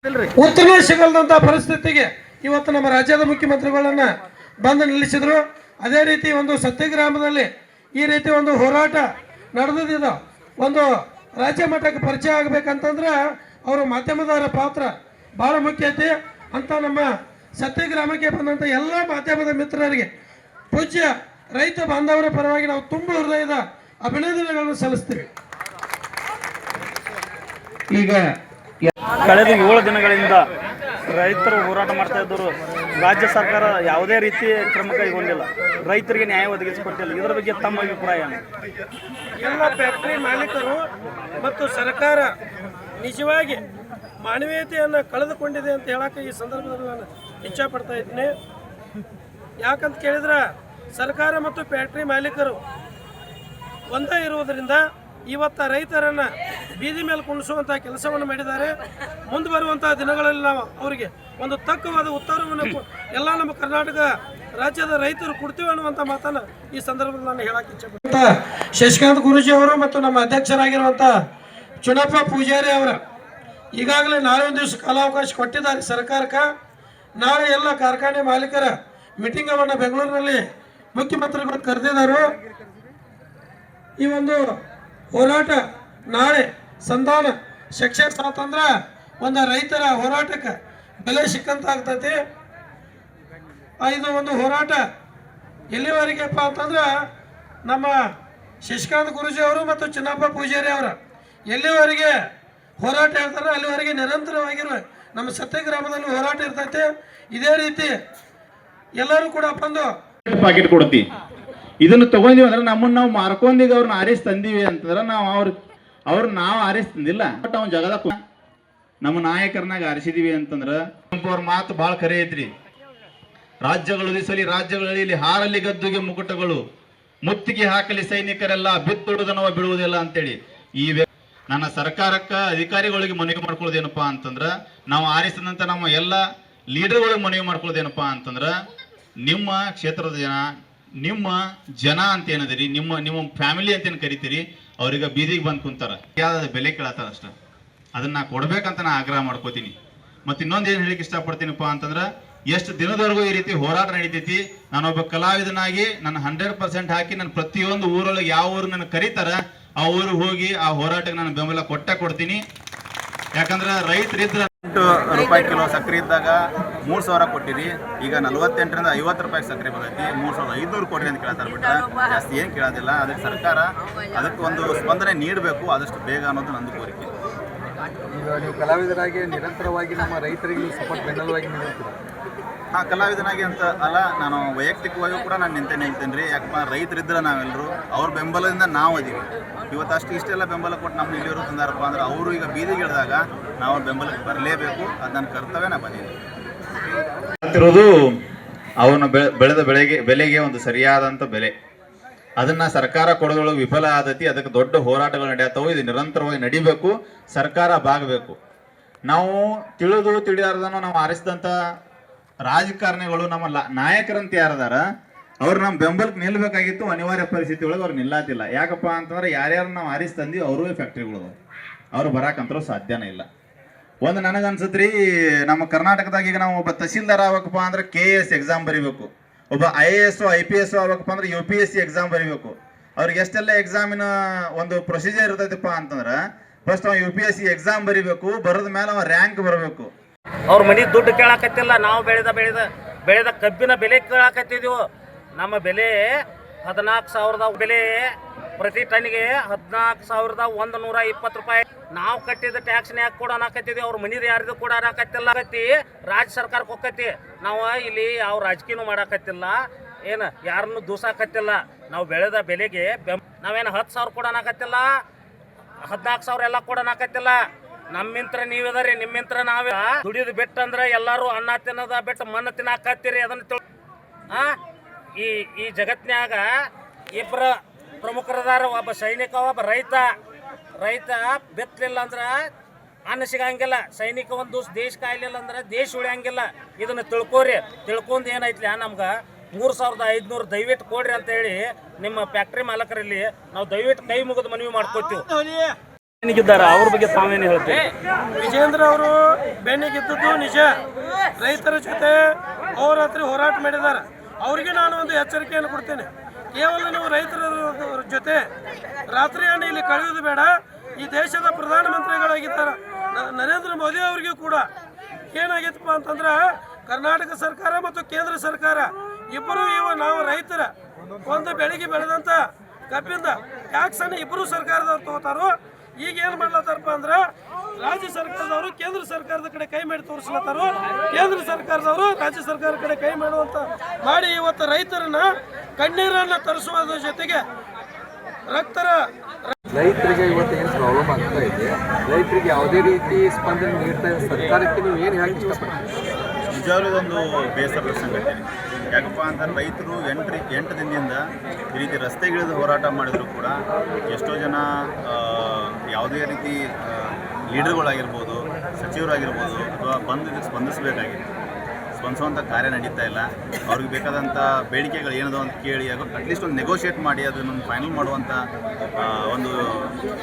ಉತ್ತರ ಸಿಗಲ್ದಂತ ಪರಿಸ್ಥಿತಿಗೆ ಇವತ್ತು ನಮ್ಮ ರಾಜ್ಯದ ಮುಖ್ಯಮಂತ್ರಿಗಳನ್ನ ಬಂದು ನಿಲ್ಲಿಸಿದ್ರು. ಅದೇ ರೀತಿ ಒಂದು ಸತ್ಯಗ್ರಾಮದಲ್ಲಿ ಈ ರೀತಿ ಒಂದು ಹೋರಾಟ ನಡೆದಿದೆ. ಒಂದು ರಾಜ್ಯ ಮಟ್ಟಕ್ಕೆ ಪರಿಚಯ ಆಗಬೇಕಂತಂದ್ರೆ ಅವರು ಮಾಧ್ಯಮದವರ ಪಾತ್ರ ಬಹಳ ಮುಖ್ಯ ಐತಿ ಅಂತ ನಮ್ಮ ಸತ್ಯಗ್ರಾಮಕ್ಕೆ ಬಂದಂಥ ಎಲ್ಲ ಮಾಧ್ಯಮದ ಮಿತ್ರರಿಗೆ ಪೂಜ್ಯ ರೈತ ಬಾಂಧವರ ಪರವಾಗಿ ನಾವು ತುಂಬ ಹೃದಯದ ಅಭಿನಂದನೆಗಳನ್ನು ಸಲ್ಲಿಸ್ತೀವಿ. ಈಗ ಕಳೆದ 7 ದಿನಗಳಿಂದ ರೈತರು ಹೋರಾಟ ಮಾಡ್ತಾ ಇದ್ದರು. ರಾಜ್ಯ ಸರ್ಕಾರ ಯಾವುದೇ ರೀತಿ ಕ್ರಮ ಕೈಗೊಂಡಿಲ್ಲ, ರೈತರಿಗೆ ನ್ಯಾಯ ಒದಗಿಸಿಕೊಟ್ಟಿಲ್ಲ. ಇದರ ಬಗ್ಗೆ ತಮ್ಮ ಅಭಿಪ್ರಾಯ? ಎಲ್ಲ ಫ್ಯಾಕ್ಟರಿ ಮಾಲೀಕರು ಮತ್ತು ಸರ್ಕಾರ ನಿಜವಾಗಿ ಮಾನವೀಯತೆಯನ್ನು ಕಳೆದುಕೊಂಡಿದೆ ಅಂತ ಹೇಳಕ್ಕೆ ಈ ಸಂದರ್ಭದಲ್ಲಿ ನಾನು ಇಚ್ಛೆ ಪಡ್ತಾ ಇದ್ದೀನಿ. ಯಾಕಂತ ಕೇಳಿದ್ರೆ ಸರ್ಕಾರ ಮತ್ತು ಫ್ಯಾಕ್ಟರಿ ಮಾಲೀಕರು ಒಂದೇ ಇರುವುದರಿಂದ ಇವತ್ತು ರೈತರನ್ನು ಬೀದಿ ಮೇಲೆ ಕುಣಿಸುವಂಥ ಕೆಲಸವನ್ನು ಮಾಡಿದ್ದಾರೆ. ಮುಂದೆ ಬರುವಂಥ ದಿನಗಳಲ್ಲಿ ನಾವು ಅವರಿಗೆ ಒಂದು ತಕ್ಕವಾದ ಉತ್ತರವನ್ನು ಎಲ್ಲ ನಮ್ಮ ಕರ್ನಾಟಕ ರಾಜ್ಯದ ರೈತರು ಕೊಡ್ತೀವಿ ಅನ್ನುವಂಥ ಮಾತನ್ನು ಈ ಸಂದರ್ಭದಲ್ಲಿ ನಾನು ಹೇಳಕ್ಕೆ ಇಚ್ಛೆ. ಶಶಿಕಾಂತ್ ಗುರೂಜಿ ಅವರು ಮತ್ತು ನಮ್ಮ ಅಧ್ಯಕ್ಷರಾಗಿರುವಂಥ ಚುನಪ್ಪ ಪೂಜಾರಿ ಅವರ ಈಗಾಗಲೇ ನಾಳೆ ಒಂದು ದಿವಸ ಕಾಲಾವಕಾಶ ಕೊಟ್ಟಿದ್ದಾರೆ ಸರ್ಕಾರಕ್ಕೆ. ನಾಳೆ ಎಲ್ಲ ಕಾರ್ಖಾನೆ ಮಾಲೀಕರ ಮೀಟಿಂಗನ್ನು ಬೆಂಗಳೂರಿನಲ್ಲಿ ಮುಖ್ಯಮಂತ್ರಿಗಳು ಕರೆದಿದ್ದಾರೆ. ಈ ಒಂದು ಹೋರಾಟ ನಾಳೆ ಸಂಧಾನ ಸಕ್ಸಸ್ ಆತಂದ್ರೆ ಒಂದು ರೈತರ ಹೋರಾಟಕ್ಕೆ ಬೆಲೆ ಸಿಕ್ಕಂತ ಆಗ್ತೈತಿ. ಇದು ಒಂದು ಹೋರಾಟ ಎಲ್ಲಿವರೆಗೆಪ್ಪ ಅಂತಂದ್ರೆ ನಮ್ಮ ಶಶಿಕಾಂತ್ ಗುರೂಜಿ ಅವರು ಮತ್ತು ಚಿನ್ನಪ್ಪ ಪೂಜಾರಿ ಅವರ ಎಲ್ಲಿವರೆಗೆ ಹೋರಾಟ ಹೇಳ್ತಾರೆ ಅಲ್ಲಿವರೆಗೆ ನಿರಂತರವಾಗಿರುವ ನಮ್ಮ ಸತ್ಯಗ್ರಾಮದಲ್ಲಿ ಹೋರಾಟ ಇರ್ತೈತೆ. ಇದೇ ರೀತಿ ಎಲ್ಲರೂ ಕೂಡ ಬಂದು ಪಾಕೆಟ್ ಕೊಡ್ತಿ ಇದನ್ನು ತಗೊಂಡಿವಿ ಅಂದ್ರೆ ನಮ್ಮನ್ನ ನಾವು ಮಾರ್ಕೊಂಡೀಗ ಅವ್ರನ್ನ ಆರಿಸಿ ತಂದೀವಿ ಅಂತಂದ್ರೆ ನಾವು ನಾವು ಆರಿಸಿ ತಂದಿಲ್ಲ. ಬಟ್ ಅವ್ನ ಜಗದ ನಮ್ಮ ನಾಯಕರನ್ನಾಗ ಆರಿಸಿದೀವಿ ಅಂತಂದ್ರ ಅವ್ರ ಮಾತು ಬಹಳ ಖರೆ ಐತ್ರಿ. ರಾಜ್ಯಗಳು ಉದಿಸಲಿ ರಾಜ್ಯಗಳಲ್ಲಿ ಇಲ್ಲಿ ಹಾರಲಿ ಗದ್ದುಗೆ ಮುಕುಟಗಳು, ಮುತ್ತಿಗೆ ಹಾಕಲಿ ಸೈನಿಕರೆಲ್ಲ, ಬಿತ್ತುಡುದನವ ಬಿಡುವುದಿಲ್ಲ ಅಂತೇಳಿ ಈ ನನ್ನ ಸರ್ಕಾರಕ್ಕ ಅಧಿಕಾರಿಗಳಿಗೆ ಮನವಿ ಮಾಡ್ಕೊಳ್ಳೋದೇನಪ್ಪಾ ಅಂತಂದ್ರ, ನಾವು ಆರಿಸಿದಂತ ನಮ್ಮ ಎಲ್ಲ ಲೀಡರ್ಗಳಿಗೆ ಮನವಿ ಮಾಡ್ಕೊಳ್ಳೋದೇನಪ್ಪಾ ಅಂತಂದ್ರ, ನಿಮ್ಮ ಕ್ಷೇತ್ರದ ಜನ, ನಿಮ್ಮ ಜನ ಅಂತ ಏನದಿರಿ, ನಿಮ್ಮ ಫ್ಯಾಮಿಲಿ ಅಂತ ಏನು ಕರಿತೀರಿ, ಅವ್ರಿಗೆ ಬೀದಿಗೆ ಬಂದು ಕುಂತಾರ, ಯಾವ್ದಾದ ಬೆಲೆ ಕೇಳತ್ತಾರ ಅಷ್ಟ. ಅದನ್ನ ಕೊಡ್ಬೇಕಂತ ನಾ ಆಗ್ರಹ ಮಾಡ್ಕೋತೀನಿ. ಮತ್ತೆ ಇನ್ನೊಂದು ಏನು ಹೇಳಿಕ್ ಇಷ್ಟಪಡ್ತೀನಪ್ಪ ಅಂತಂದ್ರ, ಎಷ್ಟು ದಿನದವರೆಗೂ ಈ ರೀತಿ ಹೋರಾಟ ನಡೀತೈತಿ. ನಾನೊಬ್ಬ ಕಲಾವಿದನಾಗಿ ನನ್ನ 100% ಹಾಕಿ ನಾನು ಪ್ರತಿಯೊಂದು ಊರೊಳಗೆ ಯಾವ ಊರು ನನ್ನ ಕರೀತಾರ ಆ ಊರಿಗೆ ಹೋಗಿ ಆ ಹೋರಾಟಕ್ಕೆ ನಾನು ಬೆಂಬಲ ಕೊಡ್ತೀನಿ. ಯಾಕಂದ್ರೆ ರೈತರಿದ್ರ ₹8 ಕಿಲೋ ಸಕ್ಕರೆ ಇದ್ದಾಗ 3,000 ಕೊಟ್ಟಿರಿ, ಈಗ 48ರಿಂದ 50 ರೂಪಾಯಿ ಸಕ್ಕರೆ ಬರ್ತೈತಿ, 3,500 ಕೊಡ್ರಿ ಅಂತ ಕೇಳ್ತಾರೆ. ಬಿಟ್ರೆ ಜಾಸ್ತಿ ಏನು ಕೇಳೋದಿಲ್ಲ. ಅದಕ್ಕೆ ಸರ್ಕಾರ ಅದಕ್ಕೆ ಒಂದು ಸ್ಪಂದನೆ ನೀಡಬೇಕು ಆದಷ್ಟು ಬೇಗ ಅನ್ನೋದು ನಂದು ಕೋರಿಕೆ. ಈಗ ನೀವು ಕಲಾವಿದರಾಗಿ ನಿರಂತರವಾಗಿ ನಮ್ಮ ರೈತರಿಗೆ ಸಪೋರ್ಟ್ ಬೆನ್ನೆಲುವಾಗಿ ನೀಡುತ್ತೀರಾ? ಹಾಂ, ಕಲಾವಿದನಾಗಿ ಅಂತ ಅಲ್ಲ, ನಾನು ವೈಯಕ್ತಿಕವಾಗಿಯೂ ಕೂಡ ನಾನು ನಿಂತೇನೆ ರೀ. ಯಾಕಪ್ಪ, ರೈತರಿದ್ರೆ ನಾವೆಲ್ಲರೂ ಅವ್ರ ಬೆಂಬಲದಿಂದ ನಾವು ಅದೀವಿ. ಇವತ್ತು ಇಷ್ಟೆಲ್ಲ ಬೆಂಬಲ ಕೊಟ್ಟು ನಮ್ಮ ಇಲ್ಲಿಯವರು ತಂದಾರಪ್ಪ ಅಂದ್ರೆ ಅವರು ಈಗ ಬೀದಿಗೆ ಇಳಿದಾಗ ನಾವು ಅವ್ರ ಬೆಂಬಲಕ್ಕೆ ಬರಲೇಬೇಕು. ಅದು ನನ್ನ ಕರ್ತವ್ಯ. ನಾ ಬಂದಿದ್ದೀನಿ ಅವನು ಬೆಳೆದ ಬೆಲೆಗೆ ಒಂದು ಸರಿಯಾದಂಥ ಬೆಲೆ, ಅದನ್ನ ಸರ್ಕಾರ ಕೊಡೋದ್ರೊಳಗೆ ವಿಫಲ ಆದತಿ. ಅದಕ್ಕೆ ದೊಡ್ಡ ಹೋರಾಟಗಳು ನಡೆಯತ್ತವು. ಇದು ನಿರಂತರವಾಗಿ ನಡಿಬೇಕು, ಸರ್ಕಾರ ಬಾಗಬೇಕು. ನಾವು ತಿಳಿಯಾರ್ದನೋ ನಾವು ಆರಿಸಿದಂಥ ರಾಜಕಾರಣಿಗಳು ನಮ್ಮ ನಾಯಕರಂತ ಯಾರದಾರ ಅವ್ರು ನಮ್ಮ ಬೆಂಬಲಕ್ಕೆ ನಿಲ್ಬೇಕಾಗಿತ್ತು. ಅನಿವಾರ್ಯ ಪರಿಸ್ಥಿತಿ ಒಳಗೆ ಅವ್ರು ನಿಲ್ಲಾತಿಲ್ಲ. ಯಾಕಪ್ಪ ಅಂತಂದ್ರೆ ಯಾರ್ಯಾರು ನಾವು ಆರಿಸಿ ತಂದೀವಿ ಅವರೂ ಫ್ಯಾಕ್ಟ್ರಿಗಳು ಅವ್ರು ಬರಾಕಂತರೂ ಸಾಧ್ಯನೇ ಇಲ್ಲ. ಒಂದು ನನಗನ್ಸತ್ರಿ, ನಮ್ಮ ಕರ್ನಾಟಕದಾಗ ಈಗ ನಾವು ಒಬ್ಬ ತಹಸೀಲ್ದಾರ್ ಆಗ್ಬೇಕಪ್ಪ ಅಂದ್ರೆ KS ಎಕ್ಸಾಮ್ ಬರೀಬೇಕು, ಒಬ್ಬ IAS IPS ಆಗ್ಬೇಕಪ್ಪ ಅಂದ್ರೆ UPSC ಎಕ್ಸಾಮ್ ಬರೀಬೇಕು. ಅವ್ರಿಗೆ ಎಷ್ಟೆಲ್ಲ ಎಕ್ಸಾಮಿನ ಒಂದು ಪ್ರೊಸೀಜರ್ ಇರ್ತೈತಪ್ಪ ಅಂತಂದ್ರೆ, ಫಸ್ಟ್ ಅವ UPSC ಎಕ್ಸಾಮ್ ಬರೀಬೇಕು, ಬರೋದ ಮೇಲೆ ಅವ ರ್ಯಾಂಕ್ ಬರಬೇಕು. ಅವ್ರ ಮನೆ ದುಡ್ಡು ಕೇಳಾಕತ್ತಿಲ್ಲ, ನಾವು ಬೆಳೆದ ಕಬ್ಬಿನ ಬೆಲೆ ಕೇಳಾಕತ್ತಿದೀವು. ನಮ್ಮ ಬೆಲೆ 14,000 ಬೆಲೆ, ಪ್ರತಿ ಟನ್ಗೆ 14,120 ರೂಪಾಯಿ. ನಾವು ಕಟ್ಟಿದ ಟ್ಯಾಕ್ಸ್ನ ಯಾಕೆ ಕೂಡ ಹಾಕತ್ತಿದ್ವಿ, ಅವ್ರ ಮನಿದು ಯಾರ್ದು ಕೂಡ ಹಾಕತ್ತಿಲ್ಲ. ರಾಜ್ಯ ಸರ್ಕಾರಕ್ಕೆ ಹೋಗತಿ. ನಾವು ಇಲ್ಲಿ ಯಾವ ರಾಜಕೀಯನೂ ಮಾಡಾಕತ್ತಿಲ್ಲ, ಏನು ಯಾರನ್ನು ದೂಸಾಕತ್ತಿಲ್ಲ. ನಾವು ಬೆಳೆದ ಬೆಲೆಗೆ ನಾವೇನು 10,000 ಕೂಡ ಹಾಕತ್ತಿಲ್ಲ, 14,000 ಎಲ್ಲ ಕೂಡ ಹಾಕತ್ತಿಲ್ಲ. ನಮ್ಮಿಂತ್ರ ನೀವಿದಾರಿ, ನಿಮ್ಮಿಂತ್ರ ನಾವೇ ದುಡಿದು ಬಿಟ್ಟಂದ್ರೆ ಎಲ್ಲರೂ ಅನ್ನ ತಿನ್ನೋದ ಬಿಟ್ಟು ಮಣ್ಣು ತಿನ್ನಾಕತ್ತೀರಿ. ಅದನ್ನ ಈ ಜಗತ್ತಿನಾಗ ಇಬ್ಬರ ಪ್ರಮುಖರದಾರ, ಒಬ್ಬ ಸೈನಿಕ, ಒಬ್ಬ ರೈತ. ಬೆತ್ತಲಿಲ್ಲ ಅಂದ್ರೆ ಅನ್ನ ಸಿಗಂಗಿಲ್ಲ. ಸೈನಿಕ ಒಂದು ದಿವಸ ದೇಶ ಕಾಯ್ಲಿಲ್ಲ ಅಂದ್ರೆ ದೇಶ ಉಳಿಯಂಗಿಲ್ಲ. ಇದನ್ನ ತಿಳ್ಕೊಂಡು ಏನೈತ್ಲಿ, ನಮ್ಗೆ 3,500 ದಯವಿಟ್ಟು ಕೊಡ್ರಿ ಅಂತ ಹೇಳಿ ನಿಮ್ಮ ಫ್ಯಾಕ್ಟ್ರಿ ಮಾಲಕರಲ್ಲಿ ನಾವು ದಯವಿಟ್ಟು ಕೈ ಮುಗಿದು ಮನವಿ ಮಾಡ್ಕೋತೀವಿ. ಏನಿಗಿದ್ದಾರೆ ಅವ್ರ ಬಗ್ಗೆ ತಾವೇನು ಹೇಳ್ತೀವಿ? ವಿಜೇಂದ್ರ ಅವರು ಬೆನ್ನಿಗಿದ್ದದ್ದು ನಿಜ. ರೈತರ ಜೊತೆ ಅಹೋರಾತ್ರಿ ಹೋರಾಟ ಮಾಡಿದ್ದಾರೆ. ಅವ್ರಿಗೆ ನಾನು ಒಂದು ಎಚ್ಚರಿಕೆಯನ್ನು ಕೊಡ್ತೇನೆ. ಕೇವಲ ನೀವು ರೈತರ ಜೊತೆ ರಾತ್ರಿಯನ್ನು ಇಲ್ಲಿ ಕಳೆಯೋದು ಬೇಡ. ಈ ದೇಶದ ಪ್ರಧಾನಮಂತ್ರಿಗಳಾಗಿದ್ದಾರೆ ನರೇಂದ್ರ ಮೋದಿ ಅವರಿಗೂ ಕೂಡ ಏನಾಗಿತ್ತಪ್ಪ ಅಂತಂದ್ರೆ ಕರ್ನಾಟಕ ಸರ್ಕಾರ ಮತ್ತು ಕೇಂದ್ರ ಸರ್ಕಾರ ಇಬ್ಬರು ನಾವು ರೈತರ ಒಂದು ಬೆಳೆಗೆ ಬೆಳೆದಂಥ ಕಬ್ಬಿಂದ ಟ್ಯಾಕ್ಸನ್ನು ಇಬ್ಬರು ಸರ್ಕಾರದವ್ರು ತಗೋತಾರೋ. ಈಗ ಏನು ಮಾಡ್ಲತ್ತಾರಪ್ಪ ಅಂದ್ರೆ ರಾಜ್ಯ ಸರ್ಕಾರದವರು ಕೇಂದ್ರ ಸರ್ಕಾರದ ಕಡೆ ಕೈ ಮಾಡಿ ತೋರಿಸ್ಲತ್ತಾರೋ, ಕೇಂದ್ರ ಸರ್ಕಾರದವರು ರಾಜ್ಯ ಸರ್ಕಾರ ಕಡೆ ಕೈ ಮಾಡುವಂತ ಮಾಡಿ ಇವತ್ತು ರೈತರನ್ನ ಕಣ್ಣೀರನ್ನು ತರಿಸುವುದರ ಜೊತೆಗೆ ರೈತರಿಗೆ ಇವತ್ತು ಏನು ಪ್ರಾಬ್ಲಮ್ ಆಗ್ತಾ ಇದೆ, ರೈತರಿಗೆ ಯಾವುದೇ ರೀತಿ ಸ್ಪಂದನೆ ನೀಡ್ತಾ ಇದೆ ಸರ್ಕಾರಕ್ಕೆ ನೀವು ಏನು ಹೇಳಕ್ಕೆ ಇಷ್ಟಪಡ್ತೀವಿ? ನಿಜವಾಗ್ಲೂ ಇದೊಂದು ಬೇಸರದ ಸಂಗತಿ. ಯಾಕಪ್ಪ ಅಂತಂದ್ರೆ ರೈತರು 8 ದಿನದಿಂದ ಈ ರೀತಿ ರಸ್ತೆಗಿಳಿದು ಹೋರಾಟ ಮಾಡಿದರೂ ಕೂಡ ಎಷ್ಟೋ ಜನ ಯಾವುದೇ ರೀತಿ ಲೀಡರ್ಗಳಾಗಿರ್ಬೋದು, ಸಚಿವರಾಗಿರ್ಬೋದು ಅಥವಾ ಬಂದು ಇದಕ್ಕೆ ಸ್ಪಂದಿಸುವಂಥ ಕಾರ್ಯ ನಡೀತಾ ಇಲ್ಲ. ಅವ್ರಿಗೆ ಬೇಕಾದಂಥ ಬೇಡಿಕೆಗಳು ಏನದು ಅಂತ ಕೇಳಿ ಅಟ್ಲೀಸ್ಟ್ ಒಂದು ನೆಗೋಷಿಯೇಟ್ ಮಾಡಿ ಅದನ್ನು ಫೈನಲ್ ಮಾಡುವಂಥ ಒಂದು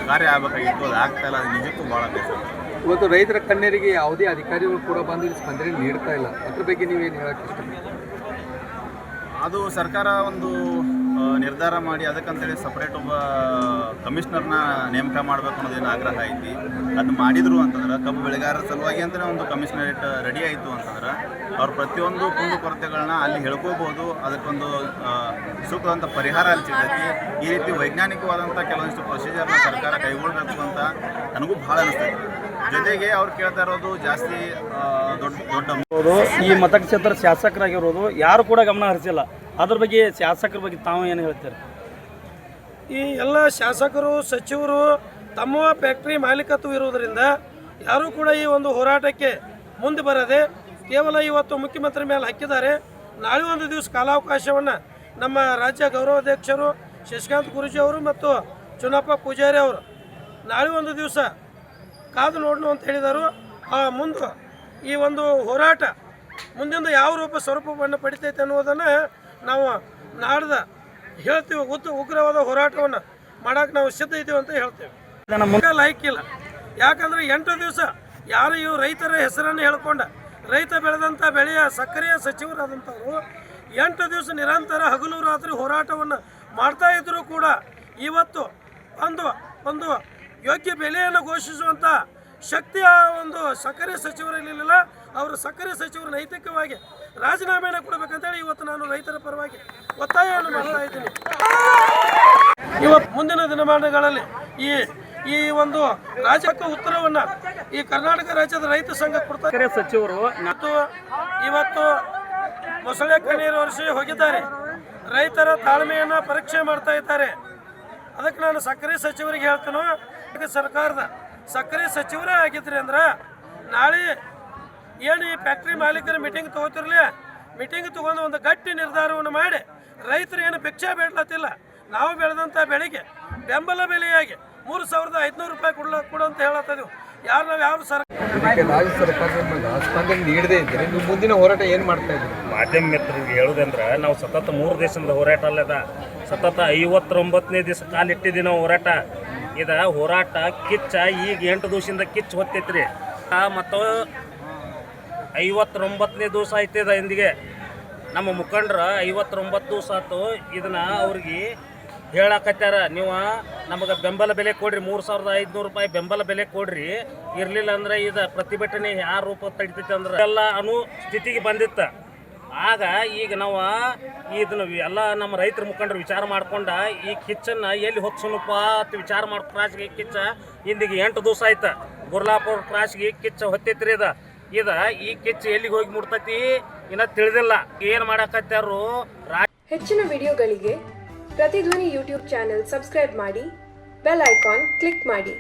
ಕಾರ್ಯ ಆಗಬೇಕಾಗಿತ್ತು. ಅದು ಆಗ್ತಾ ಇಲ್ಲ. ಅದು ನಿಜಕ್ಕೂ ಭಾಳ ಬೇಸರ. ಇವತ್ತು ರೈತರ ಕಣ್ಣೀರಿಗೆ ಯಾವುದೇ ಅಧಿಕಾರಿಗಳು ಕೂಡ ಬಂದು ಸ್ಪಂದನೆ ನೀಡ್ತಾ ಇಲ್ಲ. ಅದ್ರ ಬಗ್ಗೆ ನೀವೇನು ಹೇಳಕ್ಕೆ ಇಷ್ಟಪಡ್ತೀವಿ? ಅದು ಸರ್ಕಾರ ಒಂದು ನಿರ್ಧಾರ ಮಾಡಿ ಅದಕ್ಕಂತೇಳಿ ಸಪ್ರೇಟ್ ಒಬ್ಬ ಕಮಿಷನರ್ನ ನೇಮಕ ಮಾಡಬೇಕು ಅನ್ನೋದೇನು ಆಗ್ರಹ ಐತಿ. ಅದು ಮಾಡಿದ್ರು ಅಂತಂದ್ರೆ ಕಬ್ಬು ಬೆಳೆಗಾರರ ಸಲುವಾಗಿ ಅಂತಲೇ ಒಂದು ಕಮಿಷನರೇಟ್ ರೆಡಿ ಆಯಿತು ಅಂತಂದ್ರೆ ಅವ್ರ ಪ್ರತಿಯೊಂದು ಕುಂದುಕೊರತೆಗಳನ್ನ ಅಲ್ಲಿ ಹೇಳ್ಕೋಬೋದು. ಅದಕ್ಕೊಂದು ಸೂಕ್ತವಾದಂಥ ಪರಿಹಾರ ಅಲ್ಲಿ ಸಿಗ್ತೈತಿ. ಈ ರೀತಿ ವೈಜ್ಞಾನಿಕವಾದಂಥ ಕೆಲವೊಂದಿಷ್ಟು ಪ್ರೊಸೀಜರ್ನ ಸರ್ಕಾರ ಕೈಗೊಳ್ಳಬೇಕು ಅಂತ ನನಗೂ ಭಾಳ ಅನಿಸ್ತೈತಿ. ಜೊತೆಗೆ ಅವ್ರು ಕೇಳ್ತಾ ಇರೋದು ಜಾಸ್ತಿ ದೊಡ್ಡ ಈ ಮತಕ್ಷೇತ್ರ ಶಾಸಕರಾಗಿರೋದು ಯಾರು ಕೂಡ ಗಮನ ಹರಿಸಿಲ್ಲ. ಅದ್ರ ಬಗ್ಗೆ ಶಾಸಕರ ಬಗ್ಗೆ ತಾವು ಏನು ಹೇಳ್ತಾರೆ? ಈ ಎಲ್ಲ ಶಾಸಕರು ಸಚಿವರು ತಮ್ಮ ಫ್ಯಾಕ್ಟ್ರಿ ಮಾಲೀಕತ್ವ ಇರುವುದರಿಂದ ಯಾರೂ ಕೂಡ ಈ ಒಂದು ಹೋರಾಟಕ್ಕೆ ಮುಂದೆ ಬರದೆ ಕೇವಲ ಇವತ್ತು ಮುಖ್ಯಮಂತ್ರಿ ಮೇಲೆ ಹಾಕಿದ್ದಾರೆ. ನಾಳೆ ಒಂದು ದಿವಸ ಕಾಲಾವಕಾಶವನ್ನು ನಮ್ಮ ರಾಜ್ಯ ಗೌರವಾಧ್ಯಕ್ಷರು ಶಶಿಕಾಂತ್ ಗುರೂಜಿ ಅವರು ಮತ್ತು ಚುನಪ್ಪ ಪೂಜಾರಿ ಅವರು ನಾಳೆ ಒಂದು ದಿವಸ ಕಾದು ನೋಡೋಣ ಅಂತ ಹೇಳಿದರು. ಮುಂದೆ ಈ ಒಂದು ಹೋರಾಟ ಮುಂದಿಂದ ಯಾವ ರೂಪ ಸ್ವರೂಪವನ್ನು ಪಡಿತೈತೆ ಅನ್ನೋದನ್ನು ನಾವು ನಾಡ್ದ ಹೇಳ್ತೀವಿ. ಉಗ್ರವಾದ ಹೋರಾಟವನ್ನು ಮಾಡೋಕೆ ನಾವು ಸಿದ್ಧ ಇದ್ದೀವಿ ಅಂತ ಹೇಳ್ತೇವೆ. ಲೈಕ್ ಇಲ್ಲ. ಯಾಕಂದರೆ 8 ದಿವಸ ಯಾರು ಇವು ರೈತರ ಹೆಸರನ್ನು ಹೇಳ್ಕೊಂಡ ರೈತ ಬೆಳೆದಂಥ ಬೆಳೆಯ ಸಕ್ಕರೆಯ ಸಚಿವರಾದಂಥವರು 8 ದಿವಸ ನಿರಂತರ ಹಗಲು ರಾತ್ರಿ ಹೋರಾಟವನ್ನು ಮಾಡ್ತಾ ಇದ್ದರೂ ಕೂಡ ಇವತ್ತು ಒಂದು ಯೋಗ್ಯ ಬೆಲೆಯನ್ನು ಘೋಷಿಸುವಂಥ ಶಕ್ತಿ ಆ ಒಂದು ಸಕ್ಕರೆ ಸಚಿವರಲ್ಲಿಲ್ಲ. ಅವರು ಸಕ್ಕರೆ ಸಚಿವರು ನೈತಿಕವಾಗಿ ರಾಜೀನಾಮೆಯನ್ನು ಕೊಡಬೇಕಂತೇಳಿ ಇವತ್ತು ನಾನು ರೈತರ ಪರವಾಗಿ ಒತ್ತಾಯವನ್ನು ಮಾಡ್ತಾ ಇದ್ದೀನಿ. ಇವತ್ತು ಮುಂದಿನ ದಿನಮಾನಗಳಲ್ಲಿ ಈ ಒಂದು ರಾಜ್ಯಕ್ಕೆ ಉತ್ತರವನ್ನು ಈ ಕರ್ನಾಟಕ ರಾಜ್ಯದ ರೈತ ಸಂಘ ಕೊಡ್ತಾರೆ. ಸಚಿವರು ಇವತ್ತು ಮೊಸಳೆ ಕಣ್ಣೀರು ವರ್ಷ ಹೋಗಿದ್ದಾರೆ. ರೈತರ ತಾಳ್ಮೆಯನ್ನು ಪರೀಕ್ಷೆ ಮಾಡ್ತಾ ಇದ್ದಾರೆ. ಅದಕ್ಕೆ ನಾನು ಸಕ್ಕರೆ ಸಚಿವರಿಗೆ ಹೇಳ್ತೇನೆ, ಸರ್ಕಾರದ ಸಕ್ಕರೆ ಸಚಿವರೇ ಆಗಿದ್ರಿ ಅಂದ್ರೆ ನಾಳೆ ಏನು ಈ ಫ್ಯಾಕ್ಟ್ರಿ ಮಾಲೀಕರ ಮೀಟಿಂಗ್ ತಗೋತಿರ್ಲಿ, ಮೀಟಿಂಗ್ ತಗೊಂಡು ಒಂದು ಗಟ್ಟಿ ನಿರ್ಧಾರವನ್ನು ಮಾಡಿ ರೈತರು ಏನು ಭಿಕ್ಷೆ ಬೇಡಲತ್ತಿಲ್ಲ, ನಾವು ಬೆಳೆದಂಥ ಬೆಳೆಗೆ ಬೆಂಬಲ ಬೆಲೆಯಾಗಿ 3,500 ರೂಪಾಯಿ ಕೊಡು ಅಂತ ಹೇಳತ್ತಿದ್ದೆವು. ನಾವು ಯಾವ ರಾಜ್ಯ ಸರ್ಕಾರದಿಂದ ಸ್ಪಂದನೆ ನೀಡದೇ ಇದ್ದರೆ ನೀವು ಮುಂದಿನ ಹೋರಾಟ ಏನು ಮಾಡ್ತಾ ಇದ್ದೀರಿ? ಮಾಧ್ಯಮ ಮಿತ್ರರಿಗೆ ಹೇಳುದಂದ್ರೆ ನಾವು ಸತತ 3 ದಿವಸದ ಹೋರಾಟ ಅಲ್ಲದ ಸತತ 59ನೇ ದಿವಸ ಕಾಲಿಟ್ಟಿದ್ದೀವಿ ನಾವು ಹೋರಾಟ. ಇದು ಹೋರಾಟ ಕಿಚ್ಚ ಈಗ 8 ದಿವಸದಿಂದ ಕಿಚ್ಚು ಹೊತ್ತೈತ್ರಿ. ಮತ್ತು 59ನೇ ದಿವಸ ಆಯ್ತದ ಇಂದಿಗೆ ನಮ್ಮ ಮುಖಂಡರ 59 ದಿವಸ ಆಯ್ತು. ಇದನ್ನ ಅವ್ರಿಗೆ ಹೇಳಕತ್ಯಾರ, ನೀವು ನಮಗೆ ಬೆಂಬಲ ಬೆಲೆ ಕೊಡ್ರಿ, 3,500 ರೂಪಾಯಿ ಬೆಂಬಲ ಬೆಲೆ ಕೊಡ್ರಿ, ಇರಲಿಲ್ಲ ಅಂದ್ರೆ ಇದು ಪ್ರತಿಭಟನೆ ಯಾವ ರೂಪ ತಡಿತೈತೆ ಅಂದ್ರೆ ಎಲ್ಲ ಸ್ಥಿತಿಗೆ ಬಂದಿತ್ತು. ಆಗ ಈಗ ನಾವು ಇದನ್ನು ಎಲ್ಲ ನಮ್ಮ ರೈತರ ಮುಖಂಡರು ವಿಚಾರ ಮಾಡ್ಕೊಂಡ ಈ ಕಿಚ್ಚನ್ನು ಎಲ್ಲಿ ಹೊತ್ಸೋಣಪ್ಪ ಅಂತ ವಿಚಾರ ಮಾಡಿ ಕ್ರಾಸ್ಗೆ ಕಿಚ್ಚ ಇಂದಿಗೆ 8 ದಿವಸ ಆಯ್ತು. ಗುರ್ಲಾಪುರ ಕ್ರಾಸ್ಗೆ ಕಿಚ್ಚ ಹೊತ್ತೈತ್ರಿ. ಈ ಕಿಚ್ಚ ಎಲ್ಲಿಗೆ ಹೋಗಿ ಮುಟ್ತೈತಿ ಇನ್ನ ತಿಳಿದಿಲ್ಲ. ಏನು ಮಾಡಕತ್ತಾರು? ಹೆಚ್ಚಿನ ವಿಡಿಯೋಗಳಿಗೆ ಪ್ರತಿಧ್ವನಿ ಯೂಟ್ಯೂಬ್ ಚಾನೆಲ್ ಸಬ್ಸ್ಕ್ರೈಬ್ ಮಾಡಿ, ಬೆಲ್ ಐಕಾನ್ ಕ್ಲಿಕ್ ಮಾಡಿ.